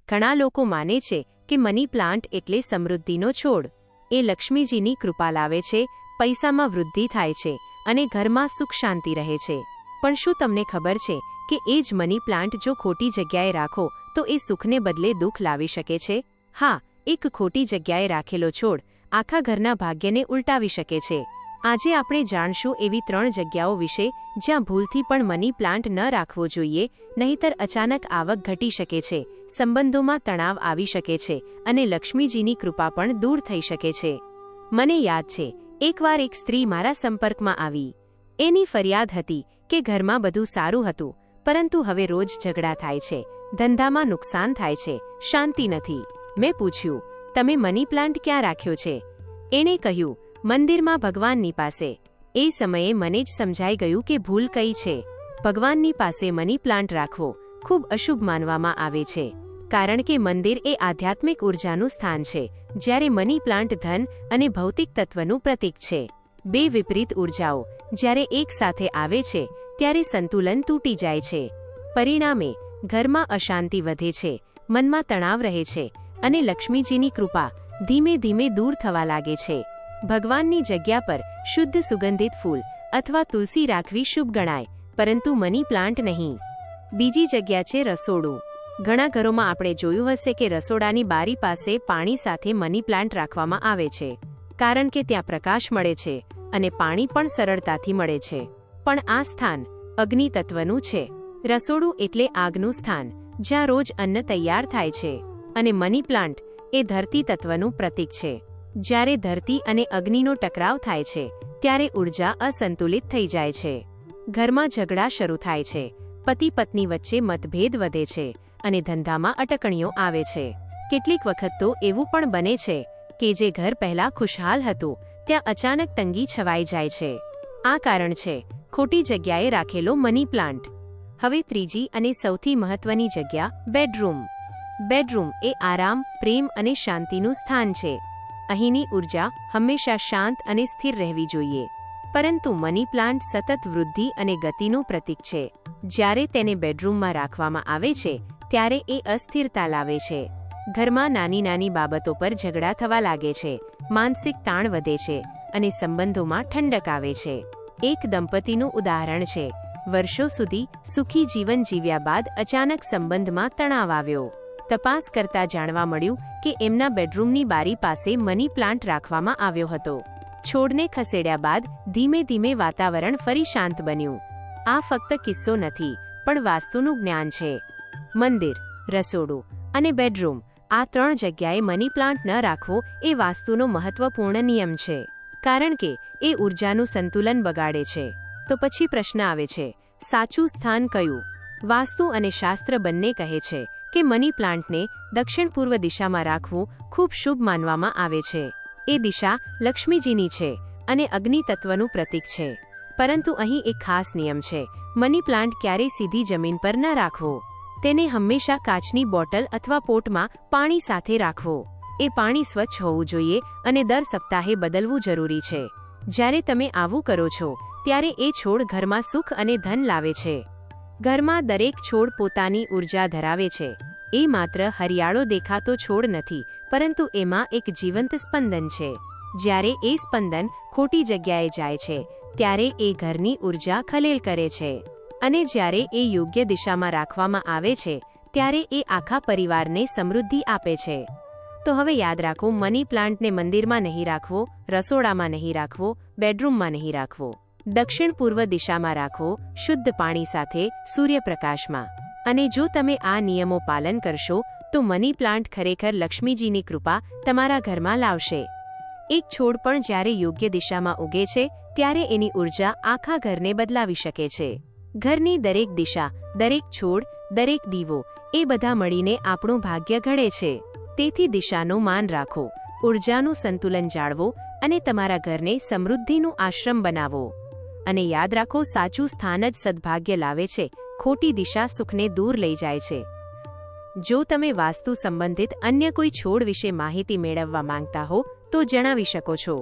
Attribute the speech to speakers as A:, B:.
A: ઘણા લોકો માને છે કે મની પ્લાન્ટ એટલે સમૃદ્ધિનો છોડ. એ લક્ષ્મીજીની કૃપા લાવે છે, પૈસામાં વૃદ્ધિ થાય છે અને ઘરમાં સુખ શાંતિ રહે છે. પણ શું તમને ખબર છે કે એ જ મની પ્લાન્ટ જો ખોટી જગ્યાએ રાખો તો એ સુખને બદલે દુઃખ લાવી શકે છે? હા, એક ખોટી જગ્યાએ રાખેલો છોડ આખા ઘરના ભાગ્યને ઉલટાવી શકે છે. આજે આપણે જાણશું એવી 3 જગ્યાઓ વિશે જ્યાં ભૂલથી પણ મની પ્લાન્ટ ન રાખવો જોઈએ, નહીંતર અચાનક આવક ઘટી શકે છે, સંબંધોમાં તણાવ આવી શકે છે અને લક્ષ્મીજીની કૃપા પણ દૂર થઈ શકે છે. મને યાદ છે, એકવાર એક સ્ત્રી મારા સંપર્કમાં આવી. એની ફરિયાદ હતી કે ઘરમાં બધું સારું હતું, પરંતુ હવે રોજ ઝઘડા થાય છે, ધંધામાં નુકસાન થાય છે, શાંતિ નથી. મેં પૂછ્યું, તમે મની પ્લાન્ટ ક્યાં રાખ્યો છે? એણે કહ્યું, મંદિરમાં ભગવાનની પાસે. એ સમયે મને જ સમજાઈ ગયું કે ભૂલ કઈ છે. ભગવાનની પાસે મની પ્લાન્ટ રાખવો ખૂબ અશુભ માનવામાં આવે છે, કારણ કે મંદિર એ આધ્યાત્મિક ઉર્જાનું સ્થાન છે, જ્યારે મની પ્લાન્ટ ધન અને ભૌતિક તત્વનું પ્રતીક છે. બે વિપરીત ઉર્જાઓ જ્યારે એક સાથે આવે છે ત્યારે સંતુલન તૂટી જાય છે. પરિણામે ઘરમાં અશાંતિ વધે છે, મનમાં તણાવ રહે છે અને લક્ષ્મીજીની કૃપા ધીમે ધીમે દૂર થવા લાગે છે. ભગવાનની જગ્યા પર શુદ્ધ સુગંધિત ફૂલ અથવા તુલસી રાખવી શુભ ગણાય, પરંતુ મની પ્લાન્ટ નહીં. બીજી જગ્યા છે રસોડું. ઘણા ઘરોમાં આપણે જોયું હશે કે રસોડાની બારી પાસે પાણી સાથે મની પ્લાન્ટ રાખવામાં આવે છે, કારણ કે ત્યાં પ્રકાશ મળે છે અને પાણી પણ સરળતાથી મળે છે. પણ આ સ્થાન અગ્નિ તત્વનું છે. રસોડું એટલે આગનું સ્થાન, જ્યાં રોજ અન્ન તૈયાર થાય છે, અને મની પ્લાન્ટ એ ધરતી તત્વનું પ્રતીક છે. જ્યારે ધરતી અને અગ્નિનો ટકરાવ થાય છે ત્યારે ઉર્જા અસંતુલિત થઈ જાય છે. ઘરમાં ઝઘડા શરૂ થાય છે, પતિ પત્ની વચ્ચે મતભેદ વધે છે અને ધંધામાં અટકણીઓ આવે છે. કેટલીક વખત તો એવું પણ બને છે કે જે ઘર પહેલા ખુશહાલ હતું ત્યાં અચાનક તંગી છવાઈ જાય છે. આ કારણ છે ખોટી જગ્યાએ રાખેલો મની પ્લાન્ટ. હવે ત્રીજી અને સૌથી મહત્વની જગ્યા બેડરૂમ. બેડરૂમ એ આરામ, પ્રેમ અને શાંતિનું સ્થાન છે. અહીંની ઉર્જા હંમેશા શાંત અને સ્થિર રહેવી જોઈએ. પરંતુ મની પ્લાન્ટ સતત વૃદ્ધિ અને ગતિનું પ્રતીક છે. જ્યારે તેને બેડરૂમમાં રાખવામાં આવે છે ત્યારે એ અસ્થિરતા લાવે છે. ઘરમાં નાની નાની બાબતો પર ઝઘડા થવા લાગે છે, માનસિક તાણ વધે છે અને સંબંધોમાં ઠંડક આવે છે. એક દંપતીનું ઉદાહરણ છે. વર્ષો સુધી સુખી જીવન જીવ્યા બાદ અચાનક સંબંધમાં તણાવ આવ્યો. તપાસ કરતા જાણવા મળ્યું કે એમના બેડરૂમની બારી પાસે મની પ્લાન્ટ રાખવામાં આવ્યો હતો. છોડને ખસેડ્યા બાદ ધીમે ધીમે વાતાવરણ ફરી શાંત બન્યું. આ ફક્ત કિસ્સો નથી, પણ વાસ્તુનું જ્ઞાન છે. મંદિર, રસોડું અને બેડરૂમ, આ 3 જગ્યાએ મની પ્લાન્ટ ન રાખવો એ વાસ્તુનો મહત્વપૂર્ણ નિયમ છે, કારણ કે એ ઉર્જાનું સંતુલન બગાડે છે. તો પછી પ્રશ્ન આવે છે, સાચું સ્થાન કયું? વાસ્તુ અને શાસ્ત્ર બંને કહે છે કે મની પ્લાન્ટને દક્ષિણ પૂર્વ દિશામાં રાખવું ખૂબ શુભ માનવામાં આવે છે. એ દિશા લક્ષ્મીજીની છે અને અગ્નિ તત્વનું પ્રતીક છે. પરંતુ અહીં એક ખાસ નિયમ છે. મની પ્લાન્ટ ક્યારેય સીધી જમીન પર ન રાખવો. તેને હંમેશા કાચની બોટલ અથવા પોટમાં પાણી સાથે રાખવો. એ પાણી સ્વચ્છ હોવું જોઈએ અને દર સપ્તાહે બદલવું જરૂરી છે. જ્યારે તમે આવું કરો છો ત્યારે એ છોડ ઘરમાં સુખ અને ધન લાવે છે. ઘરમાં દરેક છોડ પોતાની ઉર્જા ધરાવે છે. એ માત્ર હરિયાળો દેખાતો છોડ નથી, પરંતુ એમાં એક જીવંત સ્પંદન છે. જ્યારે એ સ્પંદન ખોટી જગ્યાએ જાય છે ત્યારે એ ઘરની ઉર્જા ખલેલ કરે છે, અને જ્યારે એ યોગ્ય દિશામાં રાખવામાં આવે છે ત્યારે એ આખા પરિવારને સમૃદ્ધિ આપે છે. તો હવે યાદ રાખો, મની પ્લાન્ટને મંદિરમાં નહીં રાખવો, રસોડામાં નહીં રાખવો, બેડરૂમમાં નહીં રાખવો. દક્ષિણ પૂર્વ દિશામાં રાખો, શુદ્ધ પાણી સાથે, સૂર્યપ્રકાશમાં. અને જો તમે આ નિયમો પાલન કરશો તો મની પ્લાન્ટ ખરેખર લક્ષ્મીજીની કૃપા તમારા ઘરમાં લાવશે. એક છોડ પણ જ્યારે યોગ્ય દિશામાં ઉગે છે ત્યારે એની ઉર્જા આખા ઘરને બદલાવી શકે છે. ઘરની દરેક દિશા, દરેક છોડ, દરેક દીવો, એ બધા મળીને આપણું ભાગ્ય ઘડે છે. તેથી દિશાનું માન રાખો, ઉર્જાનું સંતુલન જાળવો અને તમારા ઘરને સમૃદ્ધિનું આશ્રમ બનાવો. અને યાદ રાખો, સાચું સ્થાન જ સદભાગ્ય લાવે છે, ખોટી દિશા સુખને દૂર લઈ જાય છે. જો તમે વાસ્તુ સંબંધિત અન્ય કોઈ છોડ વિશે માહિતી મેળવવા માંગતા હો તો જણાવી શકો છો.